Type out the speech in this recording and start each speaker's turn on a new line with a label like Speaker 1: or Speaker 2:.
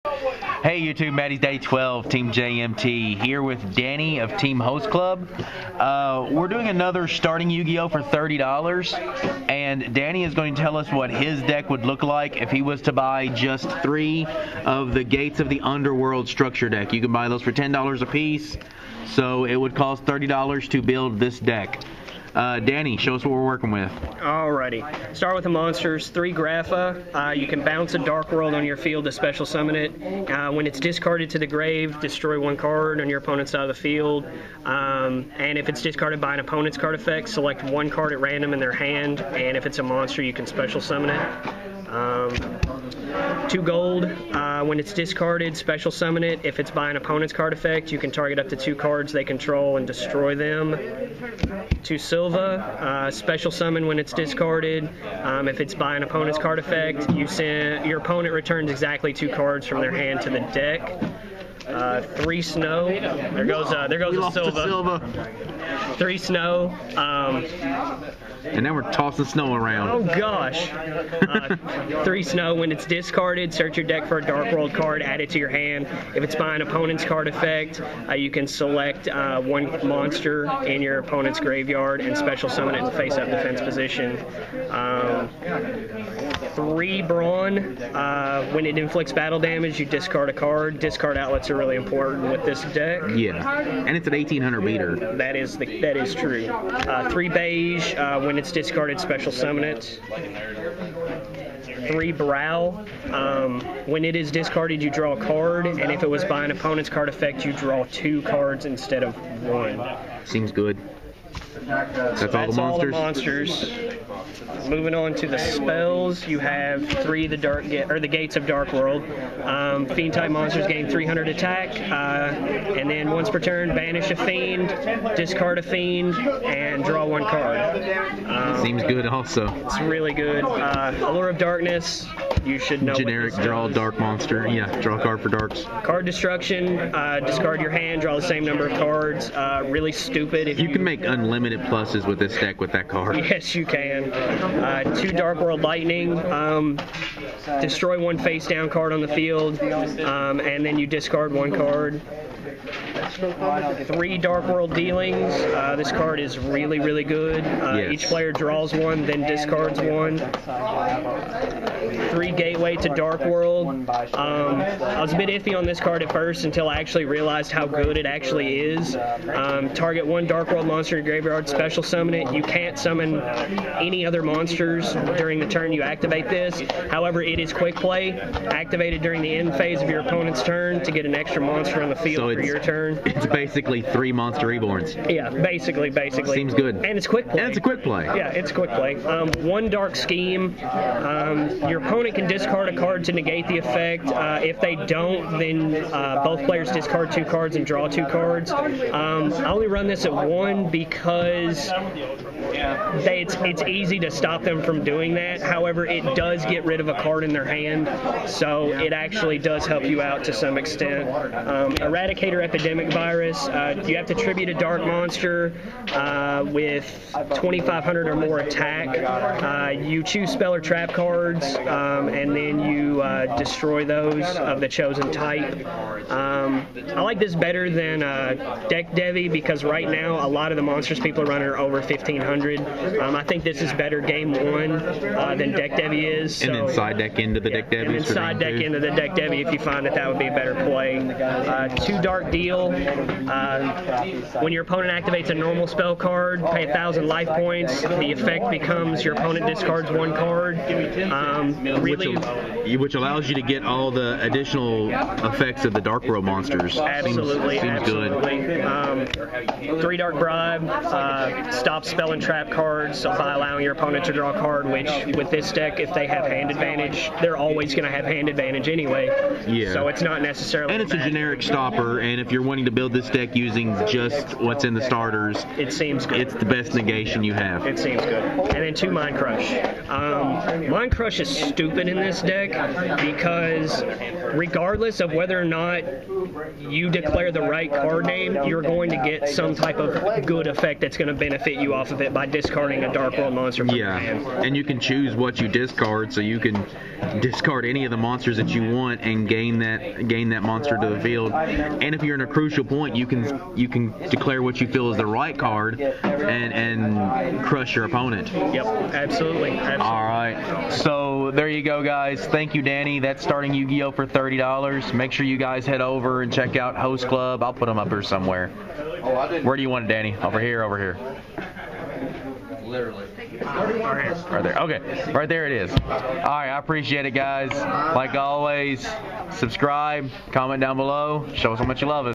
Speaker 1: Hey YouTube, Maddie's Day 12, Team JMT, here with Danny of Team Host Club. We're doing another starting Yu-Gi-Oh! For $30, and Danny is going to tell us what his deck would look like if he was to buy just 3 of the Gates of the Underworld Structure Deck. You can buy those for $10 a piece, so it would cost $30 to build this deck. Danny, show us what we're working with.
Speaker 2: Alrighty. Start with the monsters. 3 Grapha. You can bounce a Dark World on your field to special summon it. When it's discarded to the grave, destroy 1 card on your opponent's side of the field. And if it's discarded by an opponent's card effect, select 1 card at random in their hand. And if it's a monster, you can special summon it. 2 gold. When it's discarded, special summon it. If it's by an opponent's card effect, you can target up to 2 cards they control and destroy them. 2 silver. Special summon when it's discarded. If it's by an opponent's card effect, your opponent returns exactly 2 cards from their hand to the deck. 3 snow. There goes the silver. 3 snow.
Speaker 1: And now we're tossing snow around.
Speaker 2: Oh gosh. 3 snow. When it's discarded, search your deck for a Dark World card, add it to your hand. If it's by an opponent's card effect, you can select 1 monster in your opponent's graveyard and special summon it in face-up defense position. 3 brawn. When it inflicts battle damage, you discard a card. Discard outlets are really important with this deck.
Speaker 1: Yeah, and it's an 1800 beater.
Speaker 2: That is true. 3 beige. When it's discarded, special summon it. 3 brow. When it is discarded, you draw a card, and if it was by an opponent's card effect, you draw 2 cards instead of 1.
Speaker 1: Seems good. That's all the monsters.
Speaker 2: Moving on to the spells, you have 3 the Gates of Dark World. Fiend type monsters gain 300 attack, and then once per turn, banish a fiend, discard a fiend, and draw 1 card.
Speaker 1: Seems good also.
Speaker 2: It's really good. Allure of Darkness, you should know.
Speaker 1: Generic draw dark monster. Yeah, draw a card for darks.
Speaker 2: Card destruction, discard your hand, draw the same number of cards. Really stupid. If
Speaker 1: you can make unlimited pluses with this deck with that card.
Speaker 2: Yes, you can. 2 Dark World Lightning. Destroy 1 face down card on the field, and then you discard 1 card. 3 Dark World Dealings. This card is really, really good.
Speaker 1: Yes.
Speaker 2: Each player draws 1, then discards 1. 3 Gateway to Dark World. I was a bit iffy on this card at first until I actually realized how good it actually is. Target 1 Dark World monster in your graveyard, special summon it. You can't summon any other monsters during the turn you activate this. However, it is quick play, activated during the end phase of your opponent's turn to get an extra monster on the field for your turn.
Speaker 1: It's basically 3 monster reborns.
Speaker 2: Yeah, basically.
Speaker 1: Seems good.
Speaker 2: And it's quick play.
Speaker 1: And it's a quick play.
Speaker 2: Yeah, it's quick play. 1 Dark Scheme. Your opponent can discard a card to negate the effect. If they don't, then both players discard 2 cards and draw 2 cards. I only run this at 1 because it's easy to stop them from doing that. However, it does get rid of a card in their hand, so it actually does help you out to some extent. Eradicator Epidemic Virus. You have to tribute a dark monster with 2,500 or more attack. You choose spell or trap cards, and then you destroy those of the chosen type. I like this better than Deck Devi because right now a lot of the monsters people are running are over 1,500. I think this is better game 1 than Deck Devi is. So,
Speaker 1: and then side deck into the Deck Devi.
Speaker 2: And then side deck into the Deck Devi if you find that would be a better play. 2 Dark Deal. When your opponent activates a normal spell card, pay 1,000 life points. The effect becomes your opponent discards 1 card.
Speaker 1: Which allows you to get all the additional effects of the Dark World monsters.
Speaker 2: Absolutely.
Speaker 1: Seems good.
Speaker 2: 3 Dark Bribe. Stop spell and trap cards by allowing your opponent to draw a card, which with this deck, if they have hand advantage, they're always going to have hand advantage anyway.
Speaker 1: Yeah.
Speaker 2: So it's not necessarily.
Speaker 1: And it's a generic stopper, and if you're wanting to build this deck using just what's in the starters,
Speaker 2: it seems good.
Speaker 1: It's the best negation you have.
Speaker 2: It seems good. And then 2 Mind Crush. Mind Crush is stupid in this deck because regardless of whether or not you declare the right card name, you're going to get some type of good effect that's going to benefit you off of it by discarding a Dark World monster from your hand.
Speaker 1: And you can choose what you discard, so you can discard any of the monsters that you want and gain that monster to the field. And if you're in a crucial point, you can declare what you feel is the right card and crush your opponent.
Speaker 2: Yep, absolutely.
Speaker 1: All right. So there you go, guys. Thank you, Danny. That's starting Yu-Gi-Oh for $30. Make sure you guys head over and check out Host Club. I'll put them up here somewhere. Where do you want it, Danny? Over here, over here.
Speaker 3: Literally.
Speaker 1: Right there. Okay. Right there it is. All right. I appreciate it, guys. Like always, subscribe, comment down below, show us how much you love us.